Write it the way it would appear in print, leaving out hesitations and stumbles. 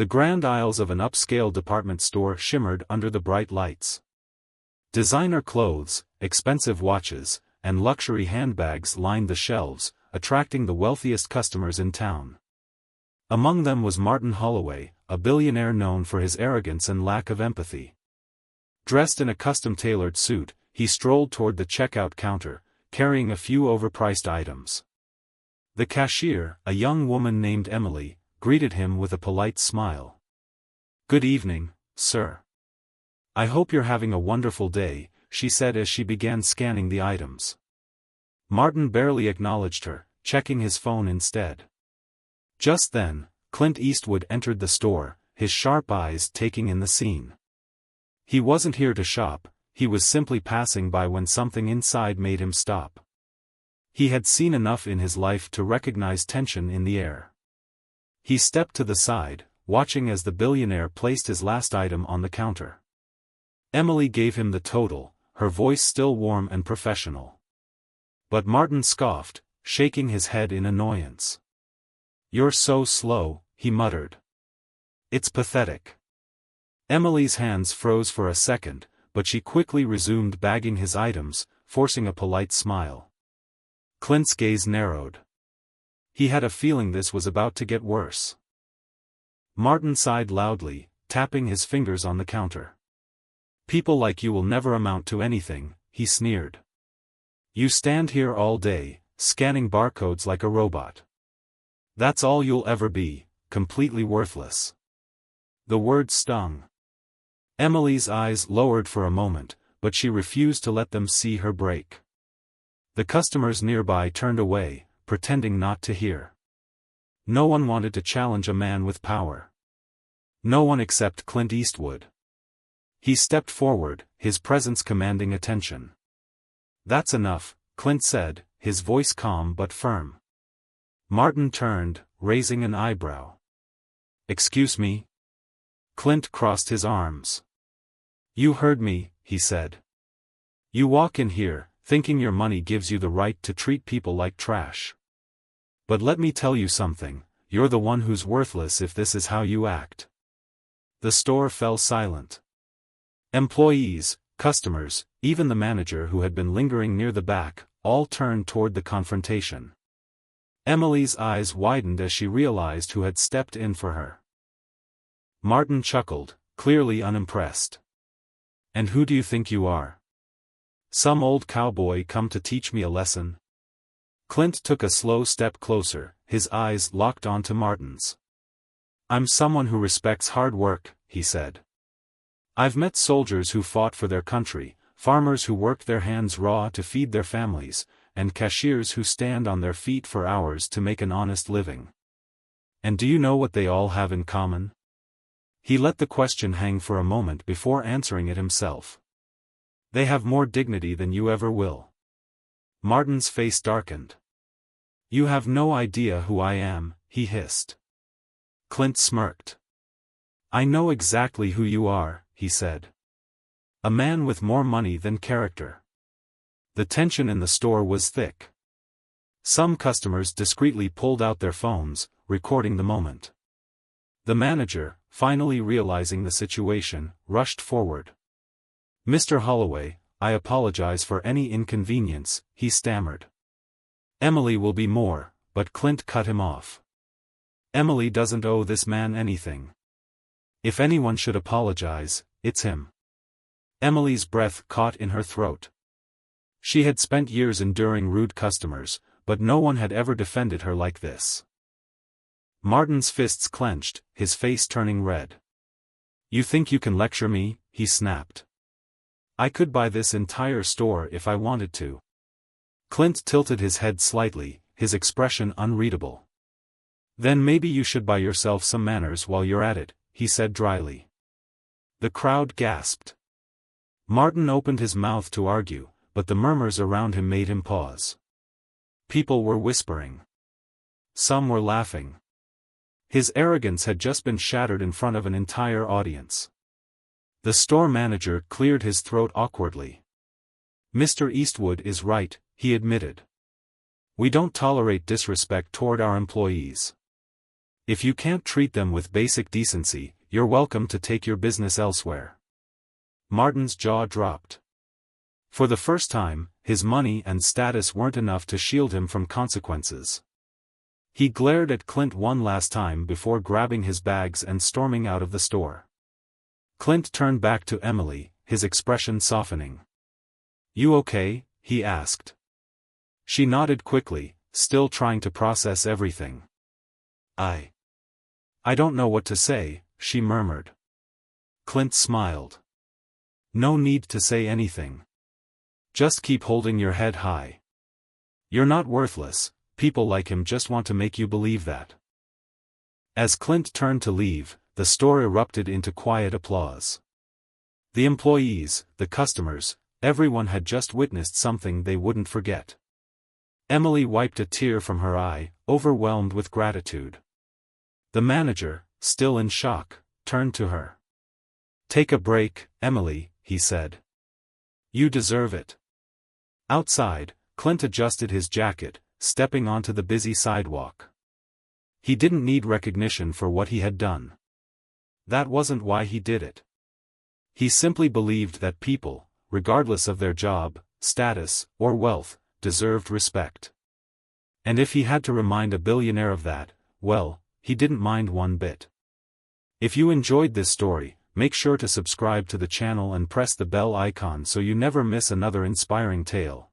The grand aisles of an upscale department store shimmered under the bright lights. Designer clothes, expensive watches, and luxury handbags lined the shelves, attracting the wealthiest customers in town. Among them was Martin Holloway, a billionaire known for his arrogance and lack of empathy. Dressed in a custom-tailored suit, he strolled toward the checkout counter, carrying a few overpriced items. The cashier, a young woman named Emily, greeted him with a polite smile. "Good evening, sir. I hope you're having a wonderful day," she said as she began scanning the items. Martin barely acknowledged her, checking his phone instead. Just then, Clint Eastwood entered the store, his sharp eyes taking in the scene. He wasn't here to shop, he was simply passing by when something inside made him stop. He had seen enough in his life to recognize tension in the air. He stepped to the side, watching as the billionaire placed his last item on the counter. Emily gave him the total, her voice still warm and professional. But Martin scoffed, shaking his head in annoyance. "You're so slow," he muttered. "It's pathetic." Emily's hands froze for a second, but she quickly resumed bagging his items, forcing a polite smile. Clint's gaze narrowed. He had a feeling this was about to get worse. Martin sighed loudly, tapping his fingers on the counter. "People like you will never amount to anything," he sneered. "You stand here all day, scanning barcodes like a robot. That's all you'll ever be, completely worthless." The word stung. Emily's eyes lowered for a moment, but she refused to let them see her break. The customers nearby turned away, pretending not to hear. No one wanted to challenge a man with power. No one except Clint Eastwood. He stepped forward, his presence commanding attention. "That's enough," Clint said, his voice calm but firm. Martin turned, raising an eyebrow. "Excuse me?" Clint crossed his arms. "You heard me," he said. "You walk in here, thinking your money gives you the right to treat people like trash. But let me tell you something, you're the one who's worthless if this is how you act." The store fell silent. Employees, customers, even the manager who had been lingering near the back, all turned toward the confrontation. Emily's eyes widened as she realized who had stepped in for her. Martin chuckled, clearly unimpressed. "And who do you think you are? Some old cowboy come to teach me a lesson?" Clint took a slow step closer, his eyes locked onto Martin's. "I'm someone who respects hard work," he said. "I've met soldiers who fought for their country, farmers who worked their hands raw to feed their families, and cashiers who stand on their feet for hours to make an honest living. And do you know what they all have in common?" He let the question hang for a moment before answering it himself. "They have more dignity than you ever will." Martin's face darkened. "You have no idea who I am," he hissed. Clint smirked. "I know exactly who you are," he said. "A man with more money than character." The tension in the store was thick. Some customers discreetly pulled out their phones, recording the moment. The manager, finally realizing the situation, rushed forward. "Mr. Holloway, I apologize for any inconvenience," he stammered. "Emily will be more," but Clint cut him off. "Emily doesn't owe this man anything. If anyone should apologize, it's him." Emily's breath caught in her throat. She had spent years enduring rude customers, but no one had ever defended her like this. Martin's fists clenched, his face turning red. "You think you can lecture me?" he snapped. "I could buy this entire store if I wanted to." Clint tilted his head slightly, his expression unreadable. "Then maybe you should buy yourself some manners while you're at it," he said dryly. The crowd gasped. Martin opened his mouth to argue, but the murmurs around him made him pause. People were whispering. Some were laughing. His arrogance had just been shattered in front of an entire audience. The store manager cleared his throat awkwardly. "Mr. Eastwood is right," he admitted. "We don't tolerate disrespect toward our employees. If you can't treat them with basic decency, you're welcome to take your business elsewhere. Martin's jaw dropped. For the first time, his money and status weren't enough to shield him from consequences. He glared at Clint one last time before grabbing his bags and storming out of the store. Clint turned back to Emily, his expression softening. "You okay?" he asked. She nodded quickly, still trying to process everything. I don't know what to say," she murmured. Clint smiled. "No need to say anything. Just keep holding your head high. You're not worthless, people like him just want to make you believe that." As Clint turned to leave, the store erupted into quiet applause. The employees, the customers, everyone had just witnessed something they wouldn't forget. Emily wiped a tear from her eye, overwhelmed with gratitude. The manager, still in shock, turned to her. "Take a break, Emily," he said. "You deserve it." Outside, Clint adjusted his jacket, stepping onto the busy sidewalk. He didn't need recognition for what he had done. That wasn't why he did it. He simply believed that people, regardless of their job, status, or wealth, deserved respect. And if he had to remind a billionaire of that, well, he didn't mind one bit. If you enjoyed this story, make sure to subscribe to the channel and press the bell icon so you never miss another inspiring tale.